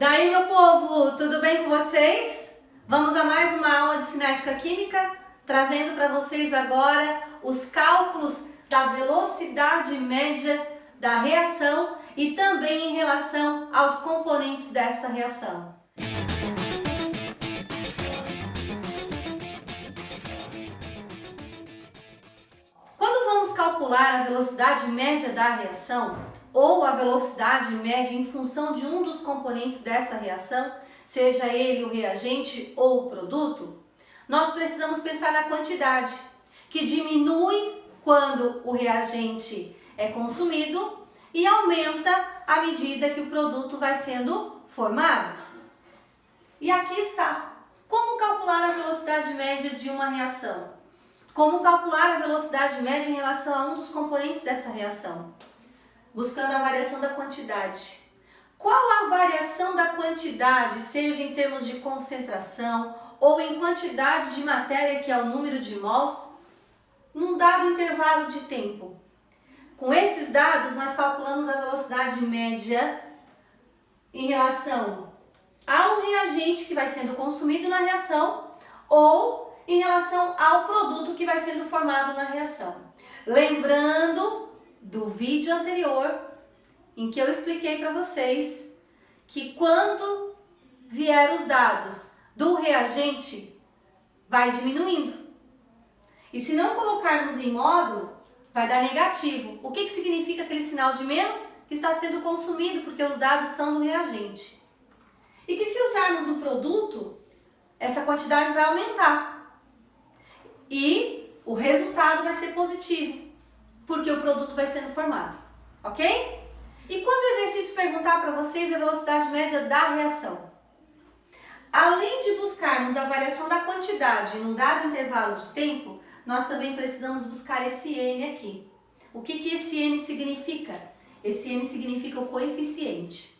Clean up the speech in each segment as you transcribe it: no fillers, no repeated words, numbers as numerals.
Daí, meu povo, tudo bem com vocês? Vamos a mais uma aula de cinética química, trazendo para vocês agora os cálculos da velocidade média da reação e também em relação aos componentes dessa reação. Quando vamos calcular a velocidade média da reação, ou a velocidade média em função de um dos componentes dessa reação, seja ele o reagente ou o produto, nós precisamos pensar na quantidade, que diminui quando o reagente é consumido e aumenta à medida que o produto vai sendo formado. E aqui está. Como calcular a velocidade média de uma reação? Como calcular a velocidade média em relação a um dos componentes dessa reação? Buscando a variação da quantidade. Qual a variação da quantidade, seja em termos de concentração ou em quantidade de matéria, que é o número de mols, num dado intervalo de tempo? Com esses dados, nós calculamos a velocidade média em relação ao reagente que vai sendo consumido na reação ou em relação ao produto que vai sendo formado na reação. Lembrando do vídeo anterior, em que eu expliquei para vocês que quando vier os dados do reagente, vai diminuindo. E se não colocarmos em módulo, vai dar negativo. O que significa aquele sinal de menos? Que está sendo consumido, porque os dados são do reagente. E que se usarmos o produto, essa quantidade vai aumentar. E o resultado vai ser positivo, porque o produto vai sendo formado, ok? E quando o exercício perguntar para vocês a velocidade média da reação, além de buscarmos a variação da quantidade num dado intervalo de tempo, nós também precisamos buscar esse N aqui. O que esse N significa? Esse N significa o coeficiente.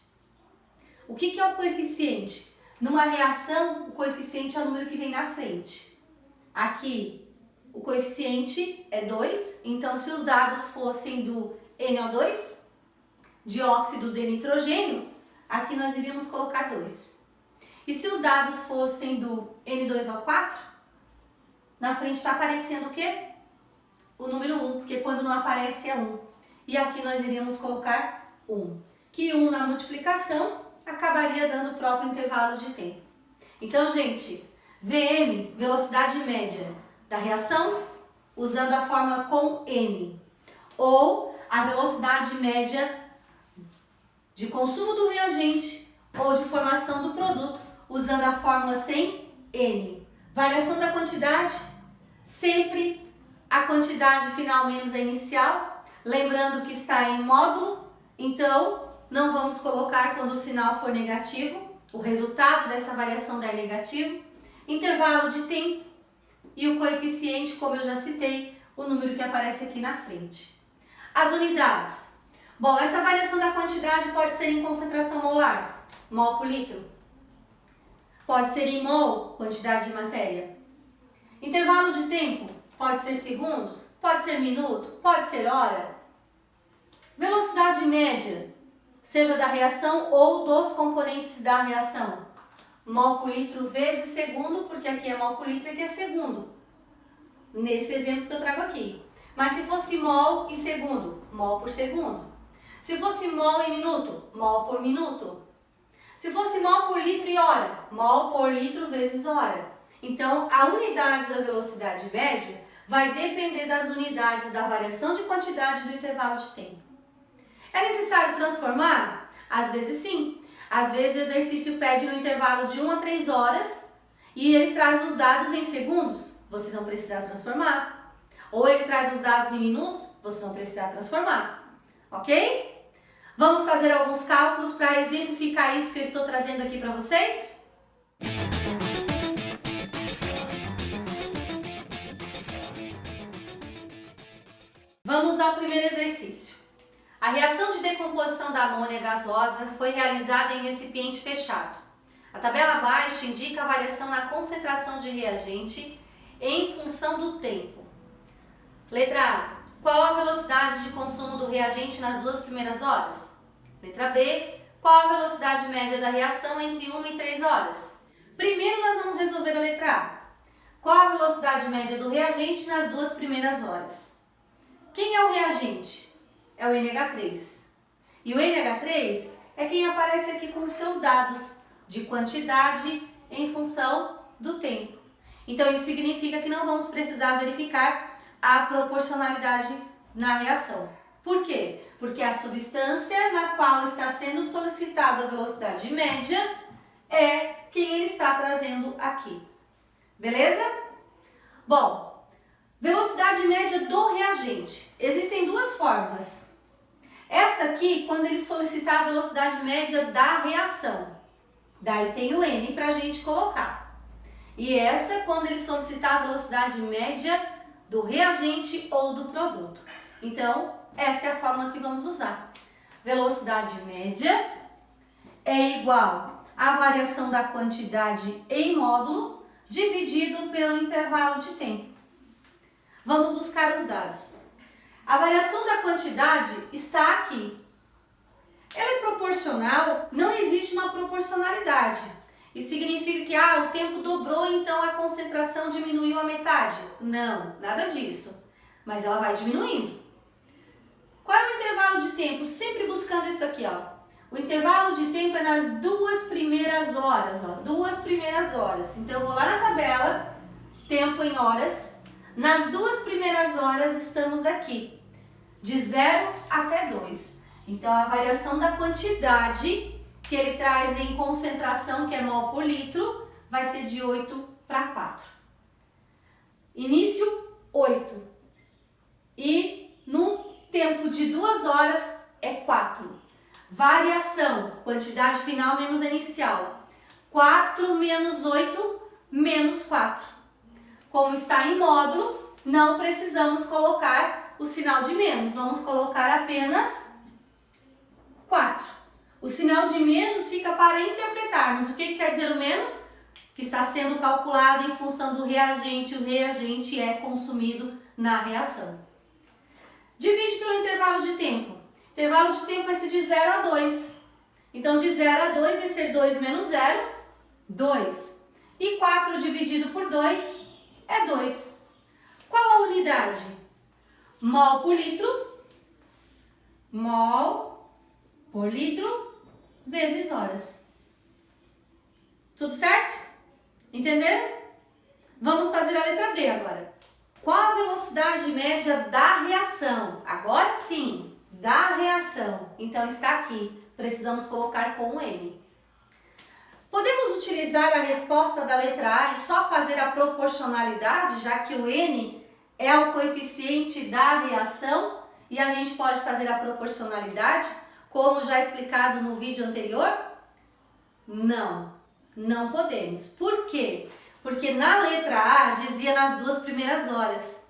O que é o coeficiente? Numa reação, o coeficiente é o número que vem na frente. Aqui, o coeficiente é 2, então se os dados fossem do NO2, dióxido de nitrogênio, aqui nós iríamos colocar 2. E se os dados fossem do N2O4, na frente está aparecendo o quê? O número 1, porque quando não aparece é 1. E aqui nós iríamos colocar 1. Que 1 na multiplicação acabaria dando o próprio intervalo de tempo. Então, gente, VM, velocidade média da reação, usando a fórmula com N, ou a velocidade média de consumo do reagente ou de formação do produto, usando a fórmula sem N. Variação da quantidade, sempre a quantidade final menos a inicial, lembrando que está em módulo, então não vamos colocar quando o sinal for negativo, o resultado dessa variação der negativo, intervalo de tempo, e o coeficiente, como eu já citei, o número que aparece aqui na frente. As unidades. Bom, essa variação da quantidade pode ser em concentração molar, mol por litro. Pode ser em mol, quantidade de matéria. Intervalo de tempo, pode ser segundos, pode ser minuto, pode ser hora. Velocidade média, seja da reação ou dos componentes da reação. Mol por litro vezes segundo, porque aqui é mol por litro e aqui é segundo. Nesse exemplo que eu trago aqui. Mas se fosse mol e segundo, mol por segundo. Se fosse mol e minuto, mol por minuto. Se fosse mol por litro e hora, mol por litro vezes hora. Então, a unidade da velocidade média vai depender das unidades da variação de quantidade do intervalo de tempo. É necessário transformar? Às vezes sim. Às vezes o exercício pede no intervalo de 1 a 3 horas e ele traz os dados em segundos, vocês vão precisar transformar. Ou ele traz os dados em minutos, vocês vão precisar transformar. Ok? Vamos fazer alguns cálculos para exemplificar isso que eu estou trazendo aqui para vocês? Vamos ao primeiro exercício. A reação de decomposição da amônia gasosa foi realizada em recipiente fechado. A tabela abaixo indica a variação na concentração de reagente em função do tempo. Letra A. Qual a velocidade de consumo do reagente nas 2 primeiras horas? Letra B. Qual a velocidade média da reação entre 1 e 3 horas? Primeiro nós vamos resolver a letra A. Qual a velocidade média do reagente nas 2 primeiras horas? Quem é o reagente? É o NH3. E o NH3 é quem aparece aqui com os seus dados de quantidade em função do tempo. Então isso significa que não vamos precisar verificar a proporcionalidade na reação. Por quê? Porque a substância na qual está sendo solicitada a velocidade média é quem ele está trazendo aqui. Beleza? Bom, velocidade média do reagente. Existem 2 formas. Essa aqui, quando ele solicitar a velocidade média da reação. Daí tem o N para a gente colocar. E essa, quando ele solicitar a velocidade média do reagente ou do produto. Então, essa é a fórmula que vamos usar. Velocidade média é igual à variação da quantidade em módulo dividido pelo intervalo de tempo. Vamos buscar os dados. A variação da quantidade está aqui. Ela é proporcional, não existe uma proporcionalidade. Isso significa que o tempo dobrou, então a concentração diminuiu a metade. Não, nada disso. Mas ela vai diminuindo. Qual é o intervalo de tempo? Sempre buscando isso aqui, ó. O intervalo de tempo é nas 2 primeiras horas, ó. 2 primeiras horas. Então eu vou lá na tabela, tempo em horas. Nas 2 primeiras horas estamos aqui, de 0 até 2. Então a variação da quantidade que ele traz em concentração, que é mol por litro, vai ser de 8 para 4. Início, 8. E no tempo de 2 horas é 4. Variação, quantidade final menos inicial. 4 menos 8 menos 4. Como está em módulo, não precisamos colocar o sinal de menos. Vamos colocar apenas 4. O sinal de menos fica para interpretarmos. O que quer dizer o menos? Que está sendo calculado em função do reagente. O reagente é consumido na reação. Divide pelo intervalo de tempo. O intervalo de tempo vai ser de 0 a 2. Então, de 0 a 2 vai ser 2 menos 0, 2. E 4 dividido por 2 é 2. Qual a unidade? Mol por litro. Mol por litro vezes horas. Tudo certo? Entenderam? Vamos fazer a letra B agora. Qual a velocidade média da reação? Agora sim, da reação. Então está aqui. Precisamos colocar com o N. Podemos utilizar a resposta da letra A e só fazer a proporcionalidade, já que o N é o coeficiente da reação e a gente pode fazer a proporcionalidade, como já explicado no vídeo anterior? Não, não podemos. Por quê? Porque na letra A dizia nas 2 primeiras horas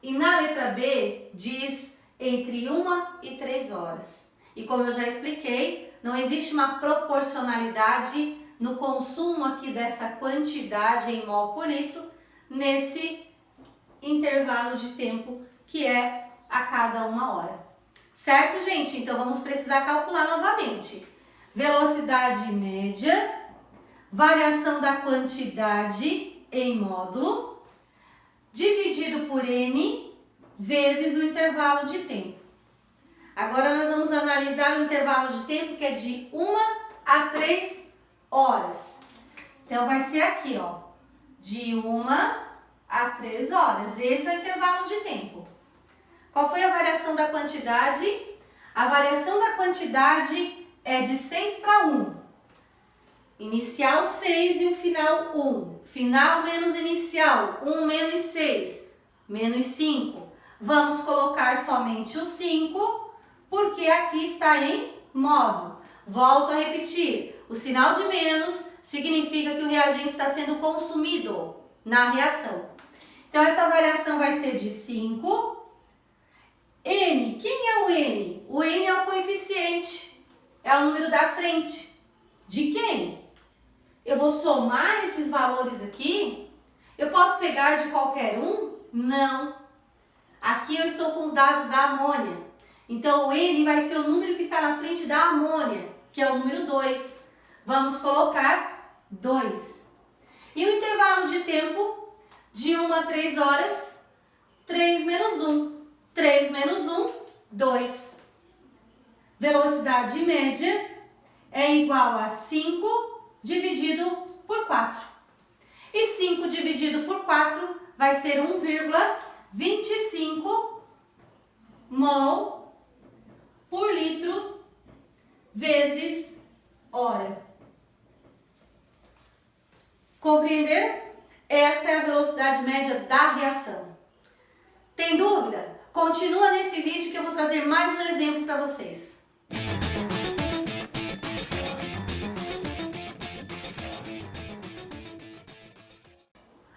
e na letra B diz entre 1 e 3 horas. E como eu já expliquei, não existe uma proporcionalidade no consumo aqui dessa quantidade em mol por litro nesse intervalo de tempo que é a cada 1 hora. Certo, gente? Então vamos precisar calcular novamente. Velocidade média, variação da quantidade em módulo, dividido por N, vezes o intervalo de tempo. Agora nós vamos analisar o intervalo de tempo que é de 1 a 3 horas. Então vai ser aqui, ó, de 1 a 3 horas. Esse é o intervalo de tempo. Qual foi a variação da quantidade? A variação da quantidade é de 6 para 1. Inicial 6 e o final 1. Final menos inicial, 1 menos 6, menos 5. Vamos colocar somente o 5, porque aqui está em módulo. Volto a repetir, o sinal de menos significa que o reagente está sendo consumido na reação. Então, essa variação vai ser de 5. N, quem é o N? O N é o coeficiente, é o número da frente. De quem? Eu vou somar esses valores aqui? Eu posso pegar de qualquer um? Não. Aqui eu estou com os dados da amônia. Então, o N vai ser o número que está na frente da amônia, que é o número 2. Vamos colocar 2. E o intervalo de tempo de 1 a 3 horas, 3 menos 1. 3 menos 1, 2. Velocidade média é igual a 5 dividido por 4. E 5 dividido por 4 vai ser 1,25 mol por litro vezes hora. Compreenderam? Essa é a velocidade média da reação. Tem dúvida? Continua nesse vídeo que eu vou trazer mais um exemplo para vocês.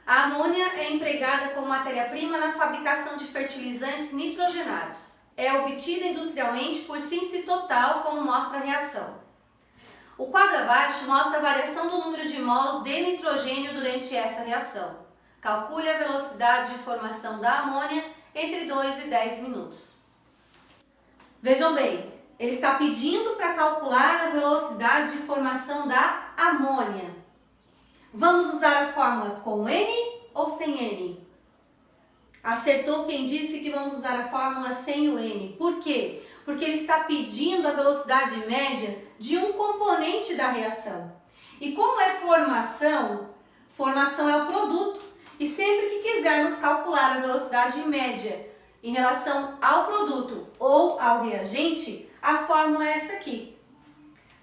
A amônia é empregada como matéria-prima na fabricação de fertilizantes nitrogenados. É obtida industrialmente por síntese total, como mostra a reação. O quadro abaixo mostra a variação do número de mols de nitrogênio durante essa reação. Calcule a velocidade de formação da amônia entre 2 e 10 minutos. Vejam bem, ele está pedindo para calcular a velocidade de formação da amônia. Vamos usar a fórmula com N ou sem N? Acertou quem disse que vamos usar a fórmula sem o N. Por quê? Porque ele está pedindo a velocidade média de um componente da reação. E como é formação, formação é o produto. E sempre que quisermos calcular a velocidade média em relação ao produto ou ao reagente, a fórmula é essa aqui.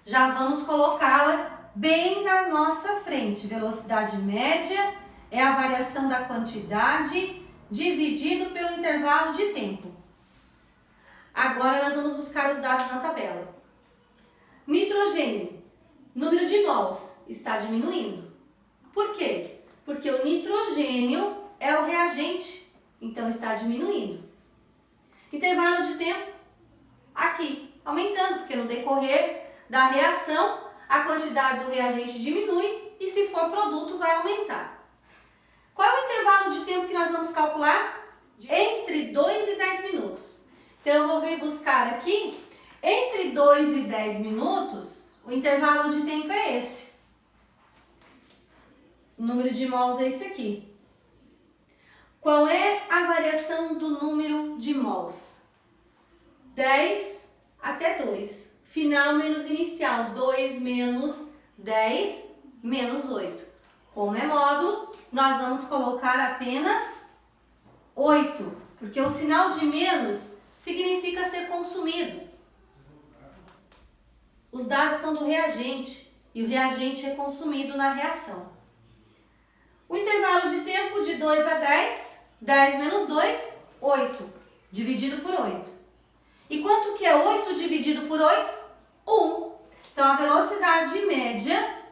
Já vamos colocá-la bem na nossa frente. Velocidade média é a variação da quantidade dividido pelo intervalo de tempo. Agora nós vamos buscar os dados na tabela. Nitrogênio, número de mols está diminuindo. Por quê? Porque o nitrogênio é o reagente, então está diminuindo. Intervalo de tempo, aqui, aumentando, porque no decorrer da reação, a quantidade do reagente diminui e se for produto vai aumentar. Qual é o intervalo de tempo que nós vamos calcular? Entre 2 e 10 minutos. Então eu vou vir buscar aqui, entre 2 e 10 minutos, o intervalo de tempo é esse. O número de mols é esse aqui. Qual é a variação do número de mols? 10 até 2. Final menos inicial. 2 menos 10 menos 8. Como é módulo, nós vamos colocar apenas 8. Porque o sinal de menos significa ser consumido. Os dados são do reagente. E o reagente é consumido na reação. O intervalo de tempo de 2 a 10, 10 menos 2, 8, dividido por 8. E quanto que é 8 dividido por 8? 1. Então, a velocidade média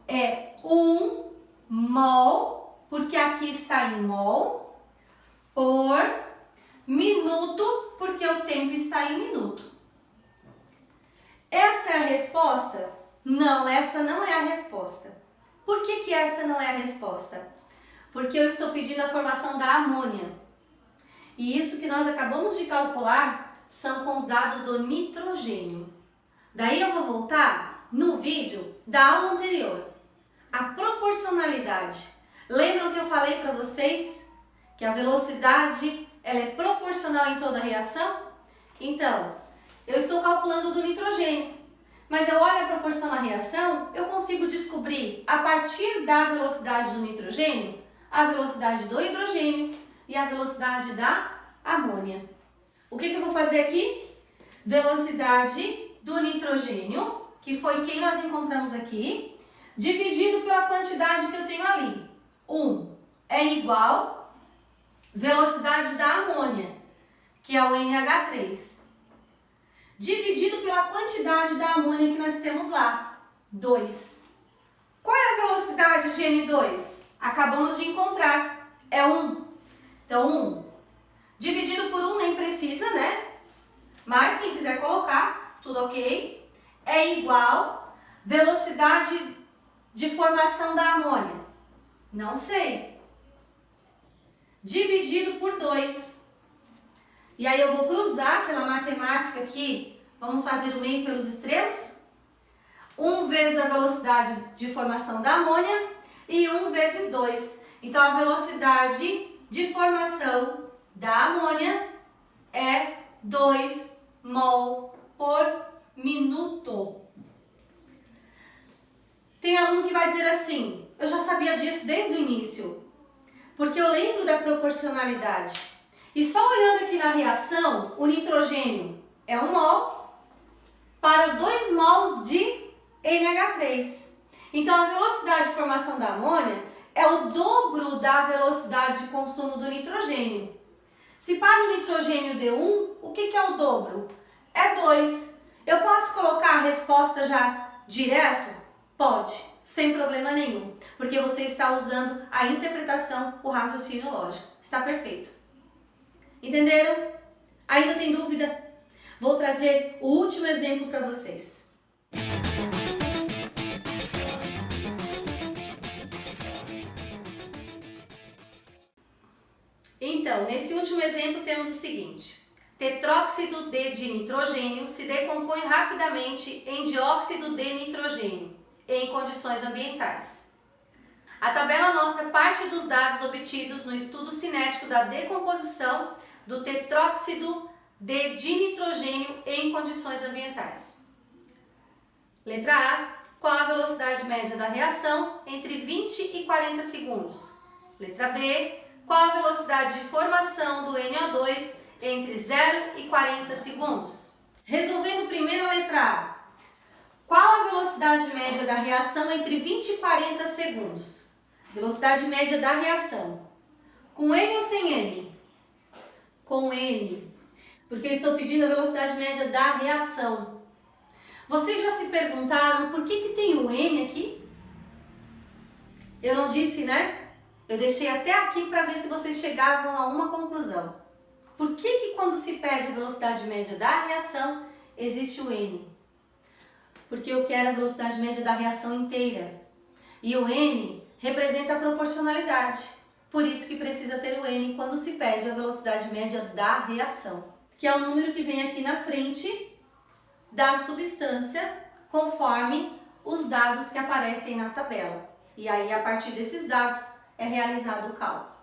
é 1 mol, porque aqui está em mol, por minuto, porque o tempo está em minuto. Essa é a resposta? Não, essa não é a resposta. Por que essa não é a resposta? Porque eu estou pedindo a formação da amônia. E isso que nós acabamos de calcular são com os dados do nitrogênio. Daí eu vou voltar no vídeo da aula anterior. A proporcionalidade. Lembram que eu falei para vocês que a velocidade ela é proporcional em toda reação? Então, eu estou calculando do nitrogênio. Mas eu olho a proporção na reação, eu consigo descobrir, a partir da velocidade do nitrogênio, a velocidade do hidrogênio e a velocidade da amônia. O que eu vou fazer aqui? Velocidade do nitrogênio, que foi quem nós encontramos aqui, dividido pela quantidade que eu tenho ali. 1 é igual velocidade da amônia, que é o NH3. Dividido pela quantidade da amônia que nós temos lá, 2. Qual é a velocidade de N2? Acabamos de encontrar, é 1. Então, 1 dividido por 1 nem precisa, né? Mas quem quiser colocar, tudo ok, é igual velocidade de formação da amônia. Não sei. Dividido por 2. E aí eu vou cruzar pela matemática aqui, vamos fazer o meio pelos extremos? 1 vezes a velocidade de formação da amônia e 1 vezes 2. Então, a velocidade de formação da amônia é 2 mol por minuto. Tem aluno que vai dizer assim, eu já sabia disso desde o início, porque eu lembro da proporcionalidade. E só olhando aqui na reação, o nitrogênio é 1 mol para 2 mols de NH3. Então, a velocidade de formação da amônia é o dobro da velocidade de consumo do nitrogênio. Se para o nitrogênio deu 1, o que é o dobro? É 2. Eu posso colocar a resposta já direto? Pode, sem problema nenhum, porque você está usando a interpretação, o raciocínio lógico. Está perfeito. Entenderam? Ainda tem dúvida? Vou trazer o último exemplo para vocês. Então, nesse último exemplo temos o seguinte. Tetróxido D de nitrogênio se decompõe rapidamente em dióxido de nitrogênio em condições ambientais. A tabela mostra parte dos dados obtidos no estudo cinético da decomposição do tetróxido D de nitrogênio em condições ambientais. Letra A. Qual a velocidade média da reação entre 20 e 40 segundos? Letra B. Qual a velocidade de formação do NO2 entre 0 e 40 segundos? Resolvendo primeiro a letra A. Qual a velocidade média da reação entre 20 e 40 segundos? Velocidade média da reação. Com N ou sem N? Com N. Porque eu estou pedindo a velocidade média da reação. Vocês já se perguntaram por que tem o N aqui? Eu não disse, né? Eu deixei até aqui para ver se vocês chegavam a uma conclusão. Por que quando se pede a velocidade média da reação, existe o N? Porque eu quero a velocidade média da reação inteira. E o N representa a proporcionalidade. Por isso que precisa ter o N quando se pede a velocidade média da reação, que é o número que vem aqui na frente da substância, conforme os dados que aparecem na tabela. E aí, a partir desses dados, é realizado o cálculo.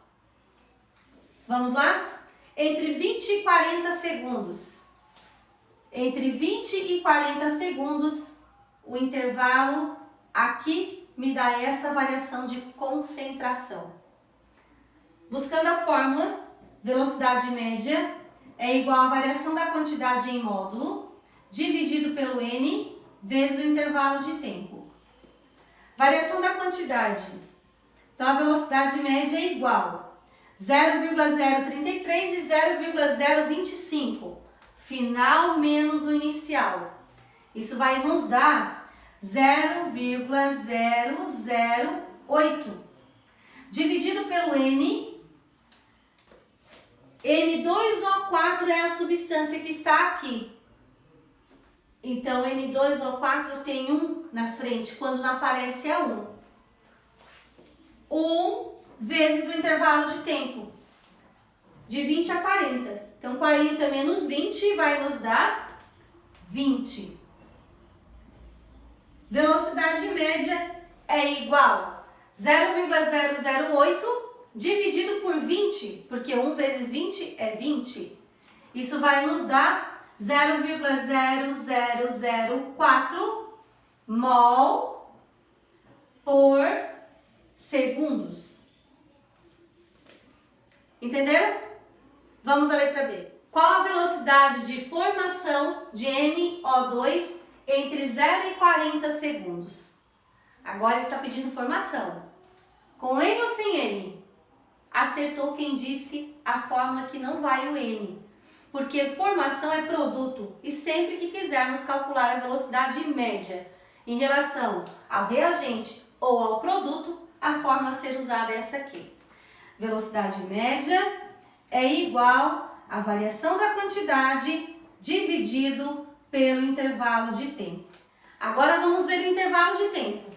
Vamos lá? Entre 20 e 40 segundos. Entre 20 e 40 segundos, o intervalo aqui me dá essa variação de concentração. Buscando a fórmula, velocidade média é igual à variação da quantidade em módulo, dividido pelo N, vezes o intervalo de tempo. Variação da quantidade. Então, a velocidade média é igual a 0,033 e 0,025. Final menos o inicial. Isso vai nos dar 0,008. Dividido pelo N, N2O4 é a substância que está aqui. Então, N2O4 tem 1 na frente, quando não aparece é 1. 1 vezes o intervalo de tempo, de 20 a 40. Então, 40 menos 20 vai nos dar 20. Velocidade média é igual a 0,008 dividido por 20, porque 1 vezes 20 é 20. Isso vai nos dar 0,0004 mol por segundos. Entenderam? Vamos à letra B. Qual a velocidade de formação de NO2 entre 0 e 40 segundos? Agora está pedindo formação. Com N ou sem N? Acertou quem disse a fórmula que não vai o N. Porque formação é produto e sempre que quisermos calcular a velocidade média em relação ao reagente ou ao produto, a fórmula a ser usada é essa aqui. Velocidade média é igual à variação da quantidade dividido pelo intervalo de tempo. Agora vamos ver o intervalo de tempo.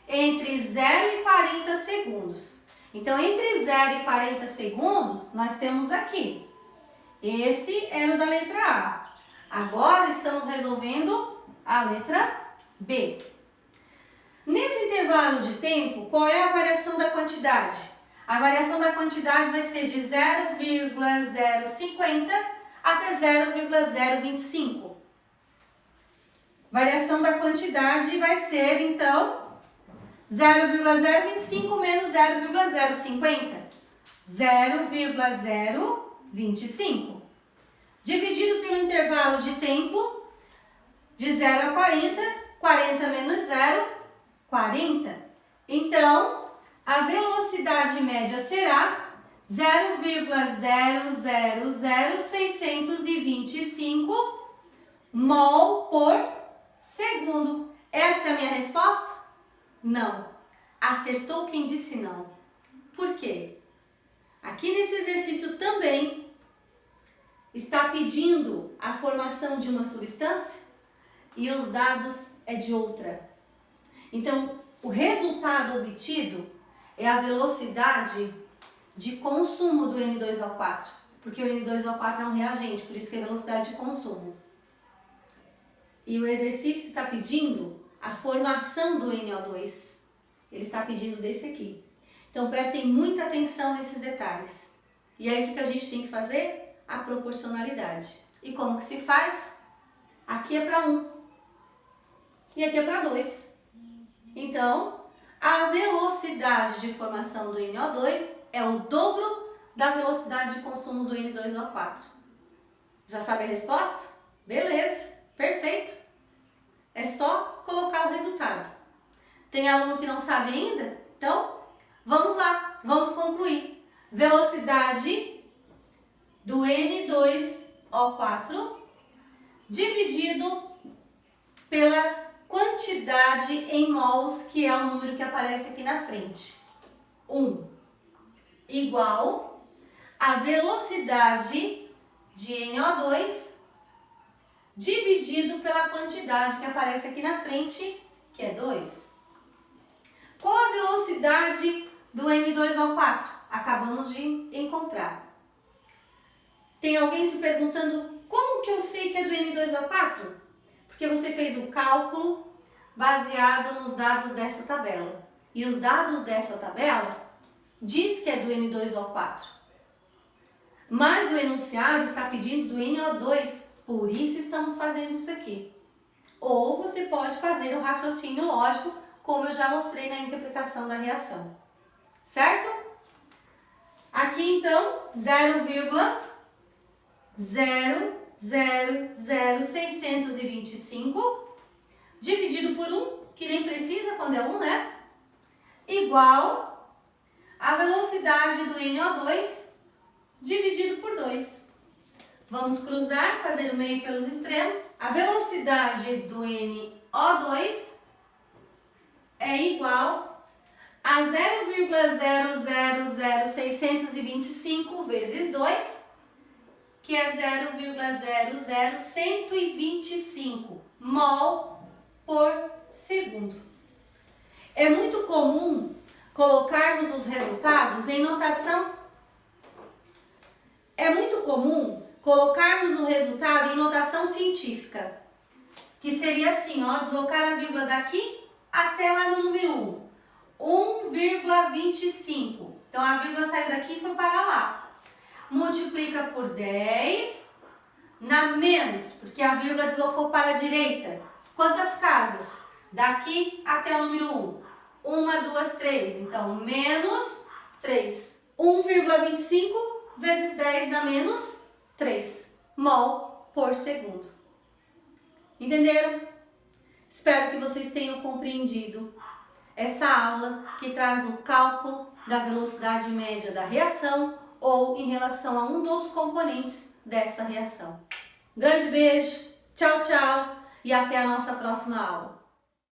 Entre 0 e 40 segundos. Então, entre 0 e 40 segundos, nós temos aqui. Esse era o da letra A. Agora estamos resolvendo a letra B. Nesse intervalo de tempo, qual é a variação da quantidade? A variação da quantidade vai ser de 0,050 até 0,025. Variação da quantidade vai ser, então, 0,025 menos 0,050. 0,025. Dividido pelo intervalo de tempo de 0 a 40, 40 menos 0, 40. Então, a velocidade média será 0,000625 mol por segundo. Essa é a minha resposta? Não. Acertou quem disse não. Por quê? Aqui nesse exercício também está pedindo a formação de uma substância e os dados é de outra. Então, o resultado obtido é a velocidade de consumo do N2O4, porque o N2O4 é um reagente, por isso que é velocidade de consumo. E o exercício está pedindo a formação do NO2. Ele está pedindo desse aqui. Então, prestem muita atenção nesses detalhes. E aí, o que a gente tem que fazer? A proporcionalidade. E como que se faz? Aqui é para 1 e aqui é para 2. Então, a velocidade de formação do NO2 é o dobro da velocidade de consumo do N2O4. Já sabe a resposta? Beleza, perfeito. É só colocar o resultado. Tem aluno que não sabe ainda? Então, vamos lá, vamos concluir. Velocidade do N2O4 dividido pela quantidade em mols, que é o número que aparece aqui na frente. 1 igual a velocidade de NO2 dividido pela quantidade que aparece aqui na frente, que é 2. Qual a velocidade do N2O4? Acabamos de encontrar. Tem alguém se perguntando como que eu sei que é do N2O4? Porque você fez o cálculo baseado nos dados dessa tabela. E os dados dessa tabela diz que é do N2O4. Mas o enunciado está pedindo do NO2, por isso estamos fazendo isso aqui. Ou você pode fazer o raciocínio lógico, como eu já mostrei na interpretação da reação. Certo? Aqui então, 0,000625 dividido por 1, que nem precisa quando é 1, né? Igual a velocidade do NO2 dividido por 2. Vamos cruzar, fazer o meio pelos extremos. A velocidade do NO2 é igual a 0,000625 vezes 2, que é 0,00125 mol por segundo. É muito comum colocarmos os resultados em notação. É muito comum colocarmos o resultado em notação científica, que seria assim, ó, deslocar a vírgula daqui até lá no número 1, 1,25. Então, a vírgula saiu daqui e foi para lá. Multiplica por 10 na menos, porque a vírgula deslocou para a direita. Quantas casas? Daqui até o número 1. 1, 2, 3. Então, menos 3. 1,25 vezes 10 dá menos 3 mol por segundo. Entenderam? Espero que vocês tenham compreendido essa aula que traz o cálculo da velocidade média da reação ou em relação a um dos componentes dessa reação. Grande beijo, tchau, tchau e até a nossa próxima aula.